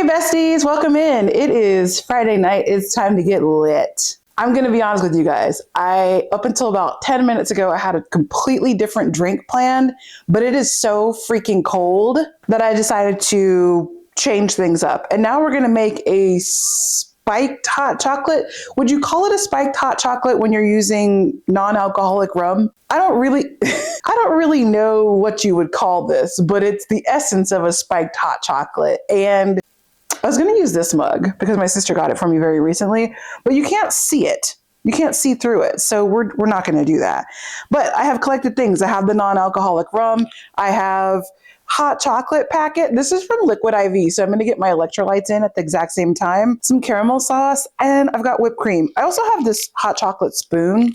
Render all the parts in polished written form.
Hey besties, welcome in. It is Friday night. It's time to get lit. I'm going to be honest with you guys. Up until about 10 minutes ago, I had a completely different drink planned, but it is so freaking cold that I decided to change things up. And now we're going to make a spiked hot chocolate. Would you call it a spiked hot chocolate when you're using non-alcoholic rum? I don't really know what you would call this, but it's the essence of a spiked hot chocolate. And I was going to use this mug because my sister got it for me very recently, but you can't see it. You can't see through it. So we're not going to do that. But I have collected things. I have the non-alcoholic rum. I have hot chocolate packet. This is from Liquid IV. So I'm going to get my electrolytes in at the exact same time. Some caramel sauce, and I've got whipped cream. I also have this hot chocolate spoon.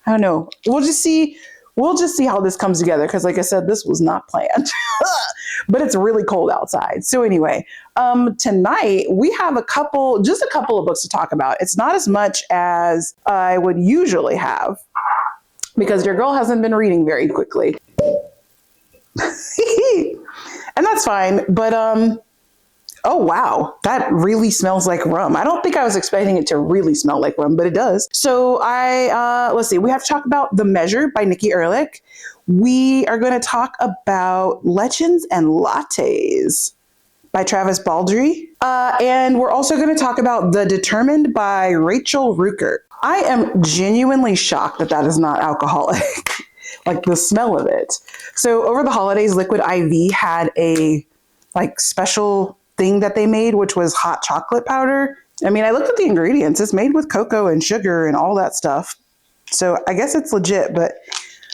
I don't know. We'll just see how this comes together. Cause like I said, this was not planned, but it's really cold outside. So anyway, tonight we have just a couple of books to talk about. It's not as much as I would usually have because your girl hasn't been reading very quickly. And that's fine. But, oh, wow. That really smells like rum. I don't think I was expecting it to really smell like rum, but it does. So let's see. We have to talk about The Measure by Nikki Ehrlich. We are going to talk about Legends and Lattes by Travis Baldree. And we're also going to talk about The Determined by Rachel Rueckert. I am genuinely shocked that is not alcoholic, like the smell of it. So over the holidays, Liquid IV had a special thing that they made, which was hot chocolate powder. I mean, I looked at the ingredients. It's made with cocoa and sugar and all that stuff. So I guess it's legit, but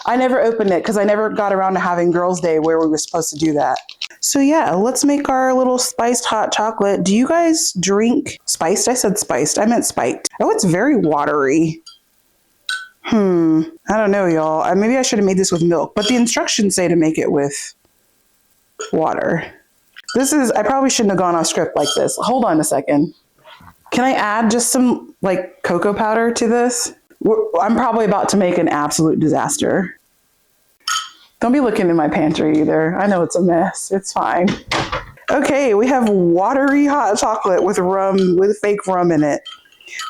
I never opened it because I never got around to having Girls' Day where we were supposed to do that. So yeah, let's make our little spiced hot chocolate. Do you guys drink spiced? I said spiced. I meant spiked. Oh, it's very watery. I don't know, y'all. Maybe I should have made this with milk, but the instructions say to make it with water. I probably shouldn't have gone off script like this. Hold on a second. Can I add just some cocoa powder to this? I'm probably about to make an absolute disaster. Don't be looking in my pantry either. I know it's a mess. It's fine. Okay, we have watery hot chocolate with fake rum in it.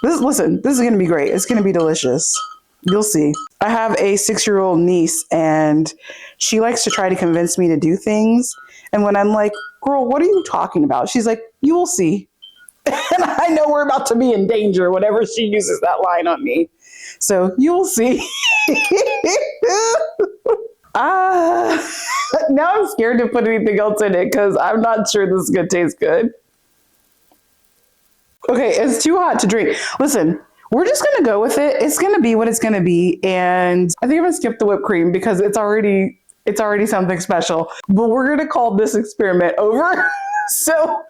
Listen, this is going to be great. It's going to be delicious. You'll see. I have a 6-year-old niece and she likes to try to convince me to do things. And when I'm like, girl, what are you talking about? She's like, you will see. And I know we're about to be in danger whenever she uses that line on me. So you will see. Now I'm scared to put anything else in it because I'm not sure this is going to taste good. Okay, it's too hot to drink. Listen, we're just going to go with it. It's going to be what it's going to be. And I think I'm going to skip the whipped cream because it's already something special. But we're going to call this experiment over. So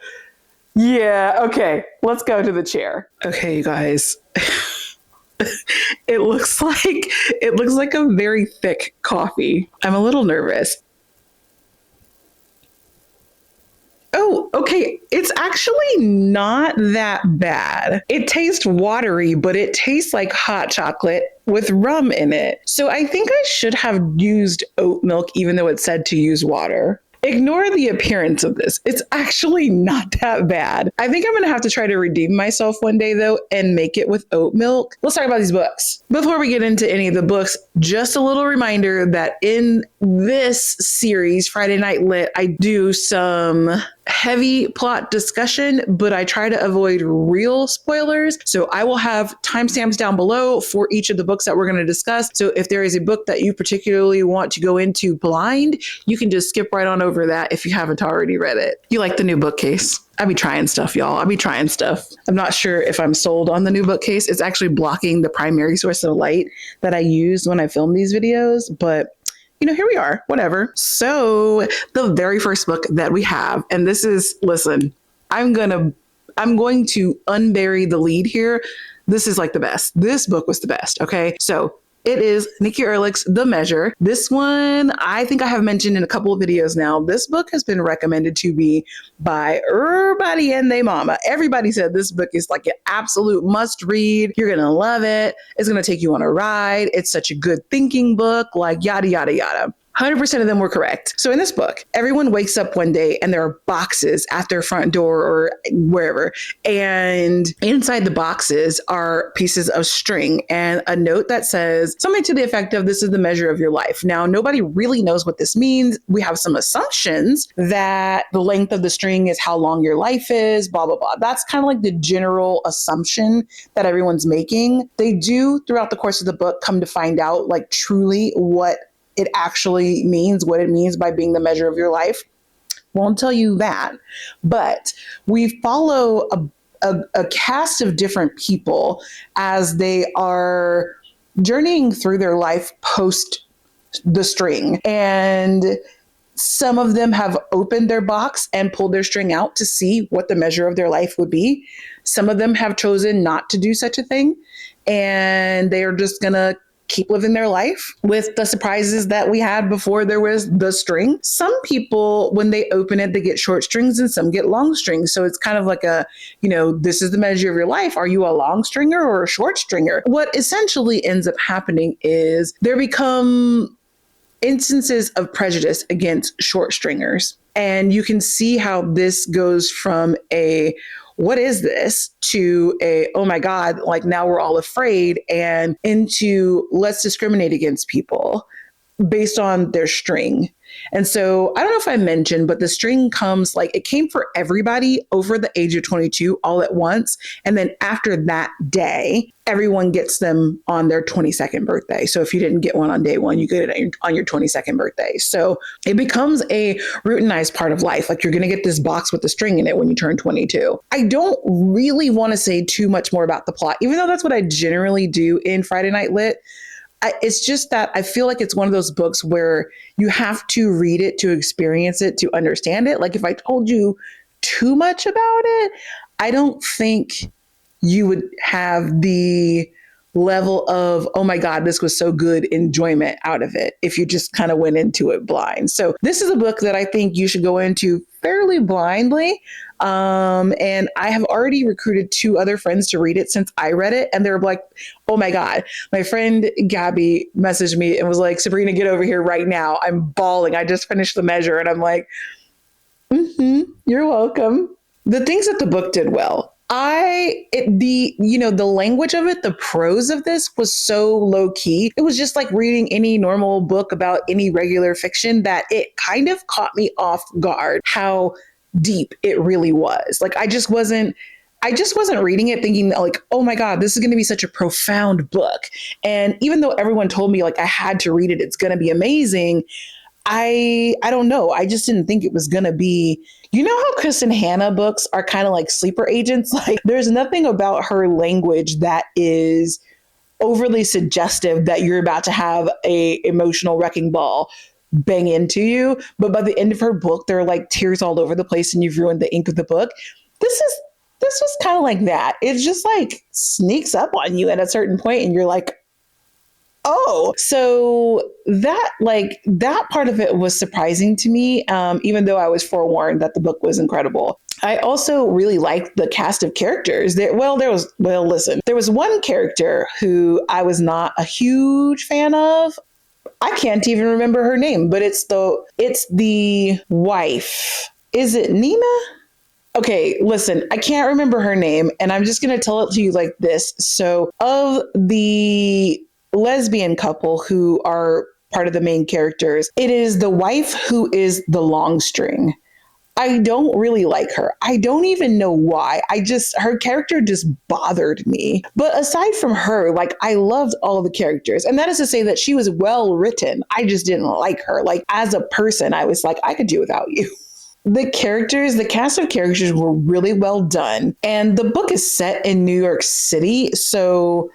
yeah, okay, let's go to the chair. Okay, you guys. It looks like a very thick coffee. I'm a little nervous. Oh, okay. It's actually not that bad. It tastes watery, but it tastes like hot chocolate with rum in it. So I think I should have used oat milk, even though it said to use water. Ignore the appearance of this. It's actually not that bad. I think I'm going to have to try to redeem myself one day, though, and make it with oat milk. Let's talk about these books. Before we get into any of the books, just a little reminder that in this series, Friday Night Lit, I do some heavy plot discussion, but I try to avoid real spoilers. So I will have timestamps down below for each of the books that we're going to discuss. So if there is a book that you particularly want to go into blind, you can just skip right on over that if you haven't already read it. You like the new bookcase? I be trying stuff, y'all. I be trying stuff. I'm not sure if I'm sold on the new bookcase. It's actually blocking the primary source of light that I use when I film these videos, but here we are, whatever. So the very first book that we have, and this is, listen, I'm going to unbury the lead here. This is the best. This book was the best. Okay. So it is Nikki Ehrlich's The Measure. This one, I think I have mentioned in a couple of videos now. This book has been recommended to me by everybody and they mama. Everybody said this book is an absolute must read. You're going to love it. It's going to take you on a ride. It's such a good thinking book, yada, yada, yada. 100% of them were correct. So in this book, everyone wakes up one day and there are boxes at their front door or wherever. And inside the boxes are pieces of string and a note that says something to the effect of, this is the measure of your life. Now, nobody really knows what this means. We have some assumptions that the length of the string is how long your life is, blah, blah, blah. That's kind of like the general assumption that everyone's making. They do, throughout the course of the book, come to find out like truly what it actually means, what it means by being the measure of your life. Won't tell you that, but we follow a cast of different people as they are journeying through their life post the string. And some of them have opened their box and pulled their string out to see what the measure of their life would be. Some of them have chosen not to do such a thing, and they are just going to keep living their life with the surprises that we had before there was the string. Some people, when they open it, they get short strings and some get long strings. So it's kind of like a, this is the measure of your life. Are you a long stringer or a short stringer? What essentially ends up happening is there become instances of prejudice against short stringers. And you can see how this goes from a, what is this, to a, oh my God, like now we're all afraid, and into let's discriminate against people based on their string. And so I don't know if I mentioned, but the string comes like it came for everybody over the age of 22 all at once. And then after that day, everyone gets them on their 22nd birthday. So if you didn't get one on day one, you get it on your 22nd birthday. So it becomes a routinized part of life. Like you're going to get this box with the string in it when you turn 22. I don't really want to say too much more about the plot, even though that's what I generally do in Friday Night Lit. It's just that I feel like it's one of those books where you have to read it to experience it, to understand it. Like if I told you too much about it, I don't think you would have the level of, oh my God, this was so good enjoyment out of it if you just kind of went into it blind. So this is a book that I think you should go into fairly blindly. And I have already recruited 2 other friends to read it since I read it. And they're like, oh my God, my friend Gabby messaged me and was like, Sabrina, get over here right now. I'm bawling. I just finished the measure. And I'm like, you're welcome. The things that the book did well. The language of it, the prose of this was so low key. It was just like reading any normal book about any regular fiction that it kind of caught me off guard how deep it really was. Like I just wasn't reading it thinking like, oh my God, this is going to be such a profound book. And even though everyone told me like I had to read it, it's going to be amazing. I don't know. I just didn't think it was going to be, how Kristen Hanna books are kind of like sleeper agents. Like there's nothing about her language that is overly suggestive that you're about to have a emotional wrecking ball bang into you. But by the end of her book, there are like tears all over the place and you've ruined the ink of the book. This was kind of like that. It just like sneaks up on you at a certain point and you're like, oh, so that part of it was surprising to me, even though I was forewarned that the book was incredible. I also really liked the cast of characters. There was one character who I was not a huge fan of. I can't even remember her name, but it's the wife. Is it Nina? Okay, listen, I can't remember her name, and I'm just going to tell it to you like this. So of the lesbian couple who are part of the main characters, it is the wife who is the long string. I don't really like her. I don't even know why. Her character just bothered me. But aside from her, like I loved all of the characters. And that is to say that she was well written. I just didn't like her. Like as a person, I was like, I could do without you. The cast of characters were really well done. And the book is set in New York City. So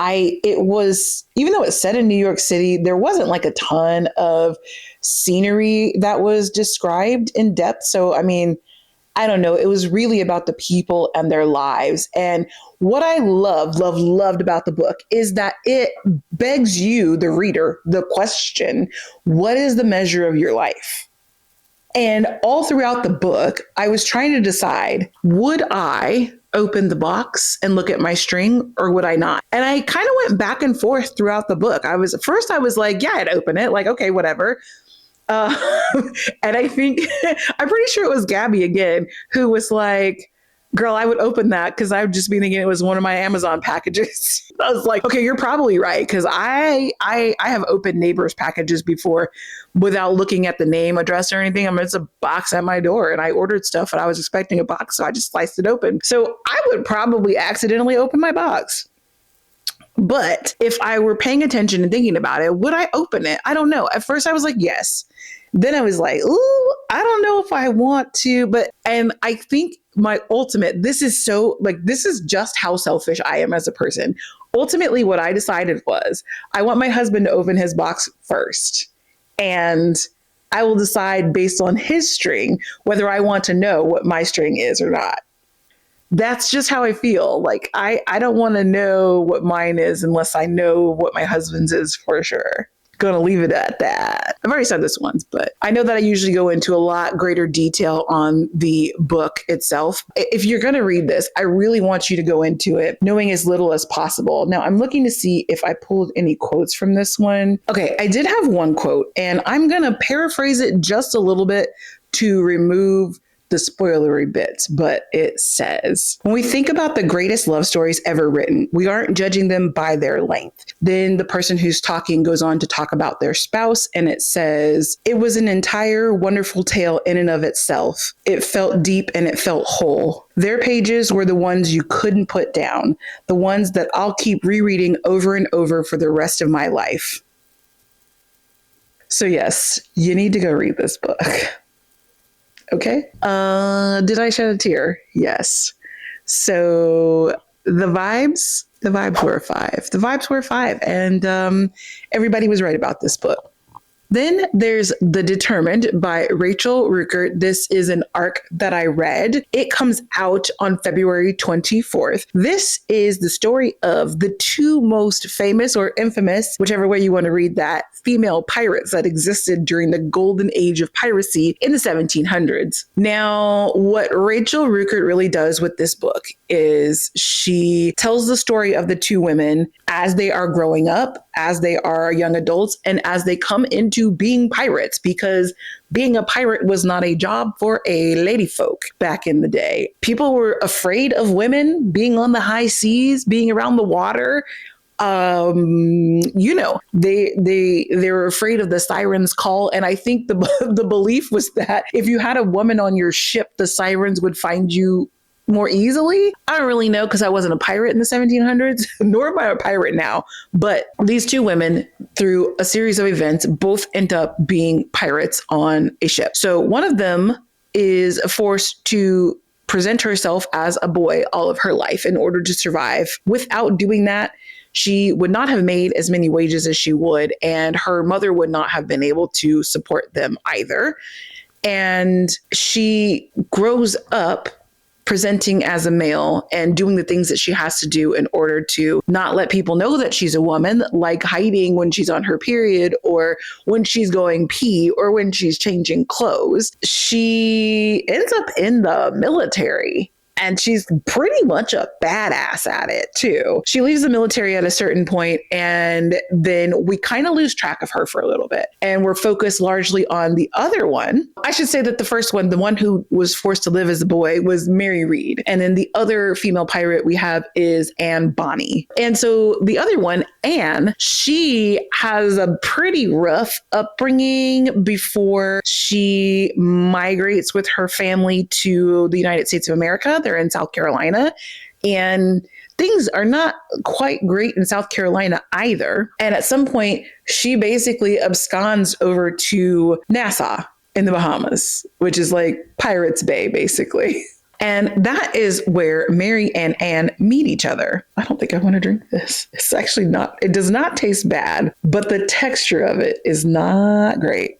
even though it's set in New York City, there wasn't like a ton of scenery that was described in depth. So, I mean, I don't know. It was really about the people and their lives. And what I loved about the book is that it begs you, the reader, the question, what is the measure of your life? And all throughout the book, I was trying to decide, would I open the box and look at my string or would I not? And I kind of went back and forth throughout the book. I was like, yeah, I'd open it. Like, okay, whatever. Uh, and I think, I'm pretty sure it was Gabby again, who was like, girl, I would open that because I would just be thinking it was one of my Amazon packages. I was like, okay, you're probably right. Because I have opened neighbors' packages before without looking at the name, address, or anything. I mean, it's a box at my door, and I ordered stuff and I was expecting a box. So I just sliced it open. So I would probably accidentally open my box. But if I were paying attention and thinking about it, would I open it? I don't know. At first I was like, yes. Then I was like, ooh, I don't know if I want to. And I think my ultimate, this is just how selfish I am as a person. Ultimately, what I decided was I want my husband to open his box first. And I will decide based on his string whether I want to know what my string is or not. That's just how I feel. Like, I don't want to know what mine is unless I know what my husband's is for sure. Gonna leave it at that. I've already said this once, but I know that I usually go into a lot greater detail on the book itself. If you're gonna read this, I really want you to go into it knowing as little as possible. Now, I'm looking to see if I pulled any quotes from this one. Okay, I did have one quote, and I'm gonna paraphrase it just a little bit to remove the spoilery bits, but it says, when we think about the greatest love stories ever written, we aren't judging them by their length. Then the person who's talking goes on to talk about their spouse, and it says, it was an entire wonderful tale in and of itself. It felt deep and it felt whole. Their pages were the ones you couldn't put down, the ones that I'll keep rereading over and over for the rest of my life. So yes, you need to go read this book. Okay. Did I shed a tear? Yes. So the vibes were a 5. The vibes were a 5. And everybody was right about this book. Then there's The Determined by Rachel Rueckert. This is an arc that I read. It comes out on February 24th. This is the story of the 2 most famous or infamous, whichever way you want to read that, female pirates that existed during the golden age of piracy in the 1700s. Now, what Rachel Rueckert really does with this book is she tells the story of the 2 women as they are growing up, as they are young adults, and as they come into being pirates, because being a pirate was not a job for a lady folk back in the day. People were afraid of women being on the high seas, being around the water. They were afraid of the siren's call. And I think the belief was that if you had a woman on your ship, the sirens would find you more easily. I don't really know because I wasn't a pirate in the 1700s, nor am I a pirate now. But these 2 women, through a series of events, both end up being pirates on a ship. So one of them is forced to present herself as a boy all of her life in order to survive. Without doing that, she would not have made as many wages as she would, and her mother would not have been able to support them either. And she grows up presenting as a male and doing the things that she has to do in order to not let people know that she's a woman, like hiding when she's on her period or when she's going pee or when she's changing clothes. She ends up in the military. And she's pretty much a badass at it too. She leaves the military at a certain point, and then we kind of lose track of her for a little bit. And we're focused largely on the other one. I should say that the first one, the one who was forced to live as a boy, was Mary Read. And then the other female pirate we have is Anne Bonny. And so the other one, Anne, she has a pretty rough upbringing before she migrates with her family to the United States of America. They're in South Carolina, and things are not quite great in South Carolina either. And at some point, she basically absconds over to Nassau in the Bahamas, which is like Pirates Bay, basically. And that is where Mary and Anne meet each other. I don't think I want to drink this. It's actually not, it does not taste bad, but the texture of it is not great.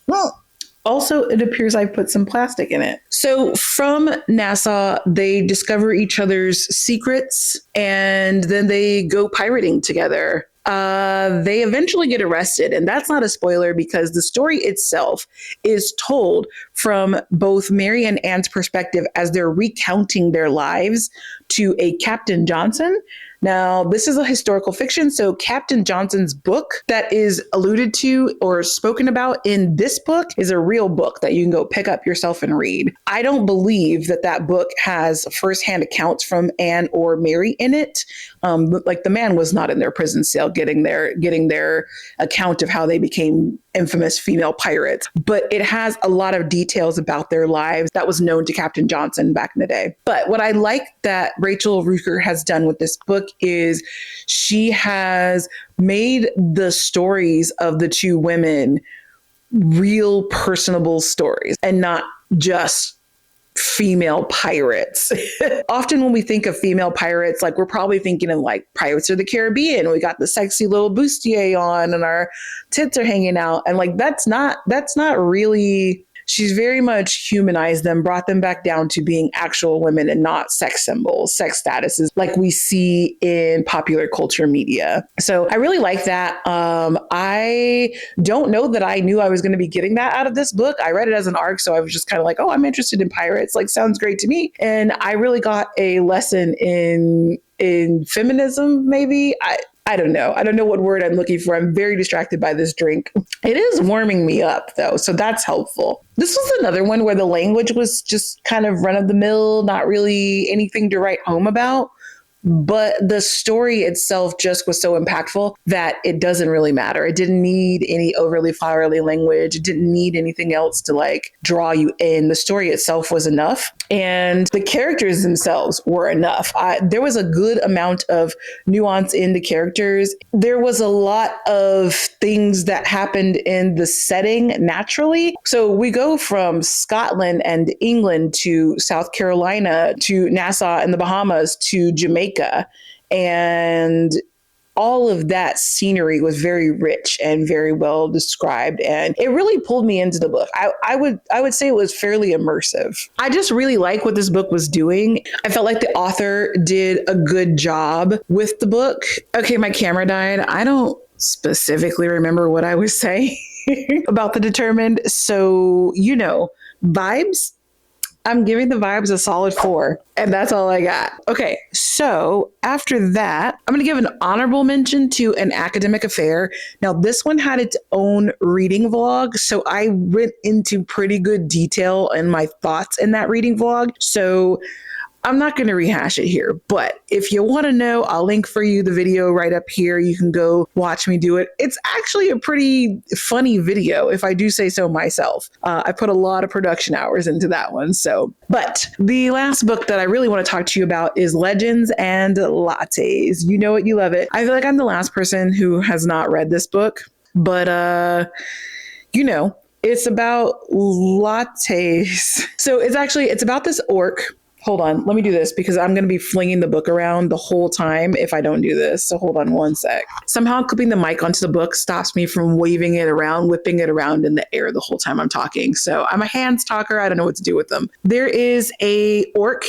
Well, also, it appears I put some plastic in it. So from Nassau, they discover each other's secrets, and then they go pirating together. They eventually get arrested, and that's not a spoiler because the story itself is told from both Mary and Anne's perspective as they're recounting their lives to a Captain Johnson. Now, this is a historical fiction. So Captain Johnson's book that is alluded to or spoken about in this book is a real book that you can go pick up yourself and read. I don't believe that that book has firsthand accounts from Anne or Mary in it. Like the man was not in their prison cell getting their account of how they became infamous female pirates, but it has a lot of details about their lives that was known to Captain Johnson back in the day. But what I like that Rachel Ruker has done with this book is she has made the stories of the two women real personable stories and not just female pirates. Often when we think of female pirates, like we're probably thinking of like Pirates of the Caribbean. We got the sexy little bustier on and our tits are hanging out. And like, that's not really, she's very much humanized them, brought them back down to being actual women and not sex symbols, sex statuses like we see in popular culture media. So I really like that. I don't know that I knew I was going to be getting that out of this book. I read it as an arc, so I was just kind of like, oh, I'm interested in pirates. Like, sounds great to me. And I really got a lesson in feminism, maybe. I don't know. I don't know what word I'm looking for. I'm very distracted by this drink. It is warming me up, though, so that's helpful. This was another one where the language was just kind of run of the mill, not really anything to write home about. But the story itself just was so impactful that it doesn't really matter. It didn't need any overly flowery language. It didn't need anything else to like draw you in. The story itself was enough. And the characters themselves were enough. There was a good amount of nuance in the characters. There was a lot of things that happened in the setting naturally. So we go from Scotland and England to South Carolina to Nassau and the Bahamas to Jamaica. And all of that scenery was very rich and very well described. And it really pulled me into the book. I would say it was fairly immersive. I just really like what this book was doing. I felt like the author did a good job with the book. Okay, my camera died. I don't specifically remember what I was saying about the Determined. So, vibes. I'm giving the vibes a solid 4, and that's all I got. Okay, so after that, I'm going to give an honorable mention to An Academic Affair. Now, this one had its own reading vlog, so I went into pretty good detail in my thoughts in that reading vlog. So I'm not going to rehash it here, but if you want to know, I'll link for you the video right up here. You can go watch me do it. It's actually a pretty funny video, if I do say so myself. I put a lot of production hours into that one. But the last book that I really want to talk to you about is Legends and Lattes. You know it, you love it. I feel like I'm the last person who has not read this book, but it's about lattes. So it's about this orc. Hold on, let me do this because I'm going to be flinging the book around the whole time if I don't do this. So hold on one sec. Somehow clipping the mic onto the book stops me from waving it around, whipping it around in the air the whole time I'm talking. So I'm a hands talker. I don't know what to do with them. There is a orc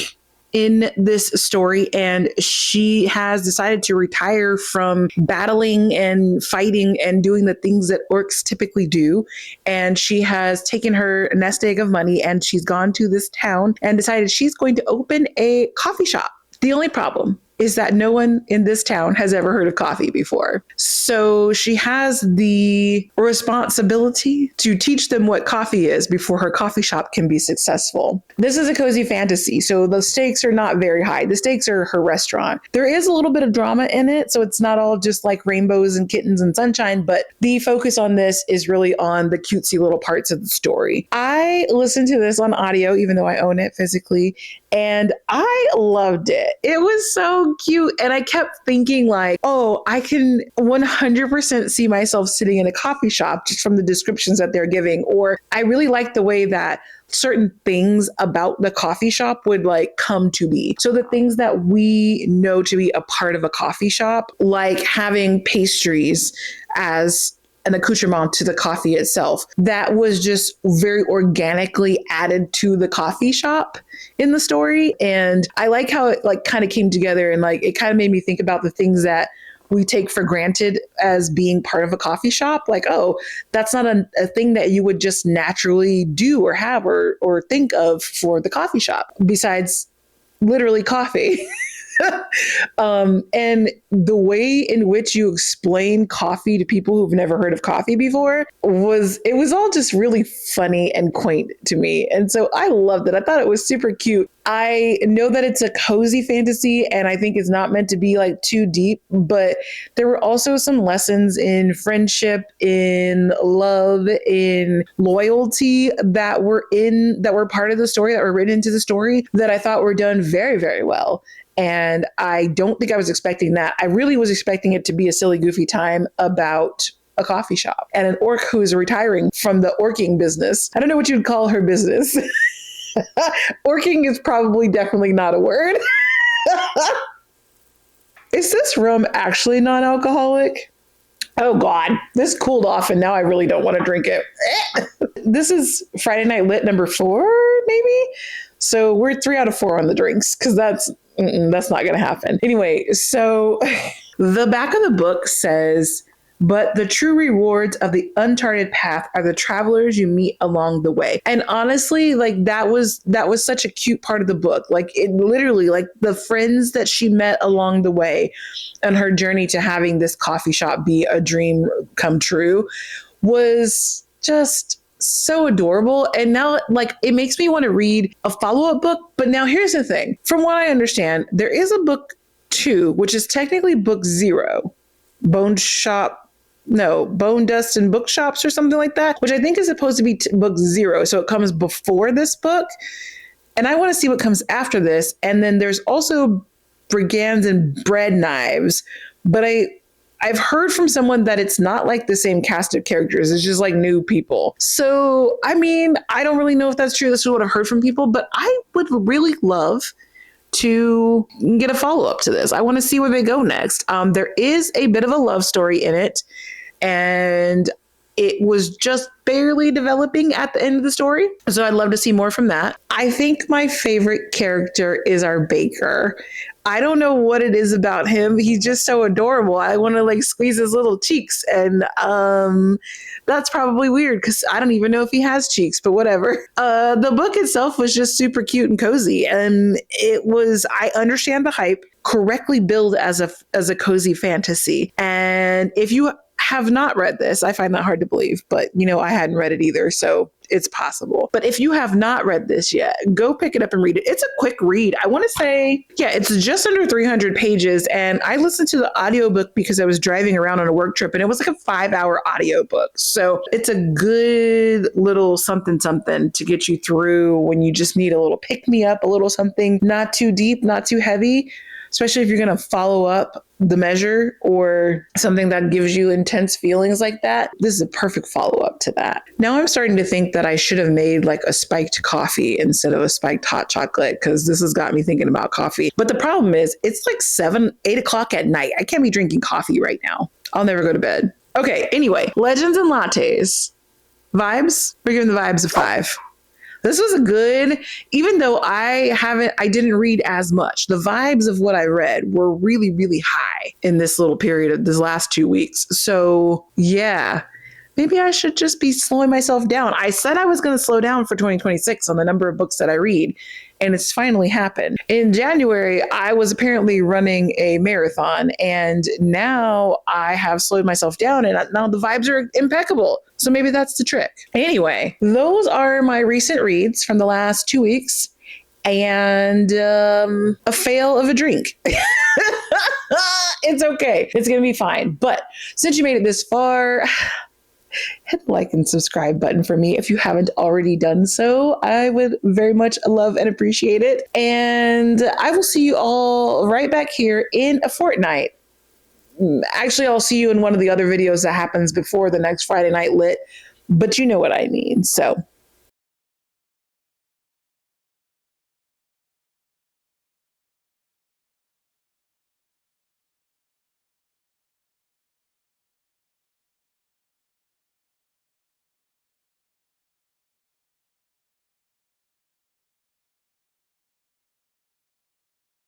in this story, and she has decided to retire from battling and fighting and doing the things that orcs typically do. And she has taken her nest egg of money and she's gone to this town and decided she's going to open a coffee shop. The only problem is that no one in this town has ever heard of coffee before. So she has the responsibility to teach them what coffee is before her coffee shop can be successful. This is a cozy fantasy, so the stakes are not very high. The stakes are her restaurant. There is a little bit of drama in it, so it's not all just like rainbows and kittens and sunshine, but the focus on this is really on the cutesy little parts of the story. I listened to this on audio, even though I own it physically, and I loved it. It was so cute. And I kept thinking like, oh, I can 100% see myself sitting in a coffee shop just from the descriptions that they're giving. Or I really like the way that certain things about the coffee shop would like come to be. So the things that we know to be a part of a coffee shop, like having pastries as an accoutrement to the coffee itself, that was just very organically added to the coffee shop in the story. And I like how it like kind of came together, and like it kind of made me think about the things that we take for granted as being part of a coffee shop. Like, oh, that's not a thing that you would just naturally do or have or think of for the coffee shop besides literally coffee. And the way in which you explain coffee to people who've never heard of coffee before it was all just really funny and quaint to me. And so I loved it. I thought it was super cute. I know that it's a cozy fantasy and I think it's not meant to be like too deep, but there were also some lessons in friendship, in love, in loyalty that were part of the story, that were written into the story, that I thought were done very, very well. And I don't think I was expecting that. I really was expecting it to be a silly, goofy time about a coffee shop and an orc who is retiring from the orking business. I don't know what you'd call her business. Orking is probably definitely not a word. Is this rum actually non-alcoholic? Oh God, this cooled off and now I really don't want to drink it. This is Friday Night Lit number 4, maybe? So we're 3 out of 4 on the drinks because that's not going to happen. Anyway, so the back of the book says, but the true rewards of the uncharted path are the travelers you meet along the way. And honestly, like that was such a cute part of the book. Like it literally, like the friends that she met along the way and her journey to having this coffee shop be a dream come true was just so adorable. And now like it makes me want to read a follow-up book. But now here's the thing. From what I understand, there is a book 2, which is technically book 0, Bone Dust and Bookshops or something like that, which I think is supposed to be book 0. So it comes before this book. And I want to see what comes after this. And then there's also Brigands and Bread Knives. But I've heard from someone that it's not like the same cast of characters. It's just like new people. So, I mean, I don't really know if that's true. This is what I've heard from people, but I would really love to get a follow-up to this. I want to see where they go next. There is a bit of a love story in it, and it was just barely developing at the end of the story. So I'd love to see more from that. I think my favorite character is our baker. I don't know what it is about him. He's just so adorable. I want to like squeeze his little cheeks. And that's probably weird because I don't even know if he has cheeks, but whatever. The book itself was just super cute and cozy. And I understand the hype, correctly billed as a cozy fantasy. And if you have not read this, I find that hard to believe, but I hadn't read it either, so it's possible. But if you have not read this yet, go pick it up and read it. It's a quick read. I want to say, it's just under 300 pages, and I listened to the audiobook because I was driving around on a work trip, and it was like a 5-hour audiobook. So it's a good little something to get you through when you just need a little pick-me-up, a little something not too deep, not too heavy, especially if you're going to follow up The Measure or something that gives you intense feelings like that. This is a perfect follow-up to that. Now I'm starting to think that I should have made like a spiked coffee instead of a spiked hot chocolate, because this has got me thinking about coffee. But the problem is it's like 8 o'clock at night. I can't be drinking coffee right now. I'll never go to bed. Okay, anyway, Legends and Lattes. Vibes? We're giving the vibes a 5. This was a good, even though I didn't read as much. The vibes of what I read were really, really high in this little period of this last 2 weeks. So yeah, maybe I should just be slowing myself down. I said I was going to slow down for 2026 on the number of books that I read, and it's finally happened. In January, I was apparently running a marathon, and now I have slowed myself down, and now the vibes are impeccable. So maybe that's the trick. Anyway, those are my recent reads from the last 2 weeks, and a fail of a drink. It's okay. It's going to be fine. But since you made it this far, hit the like and subscribe button for me if you haven't already done so. I would very much love and appreciate it. And I will see you all right back here in a fortnight. Actually, I'll see you in one of the other videos that happens before the next Friday Night Lit, but you know what I mean. So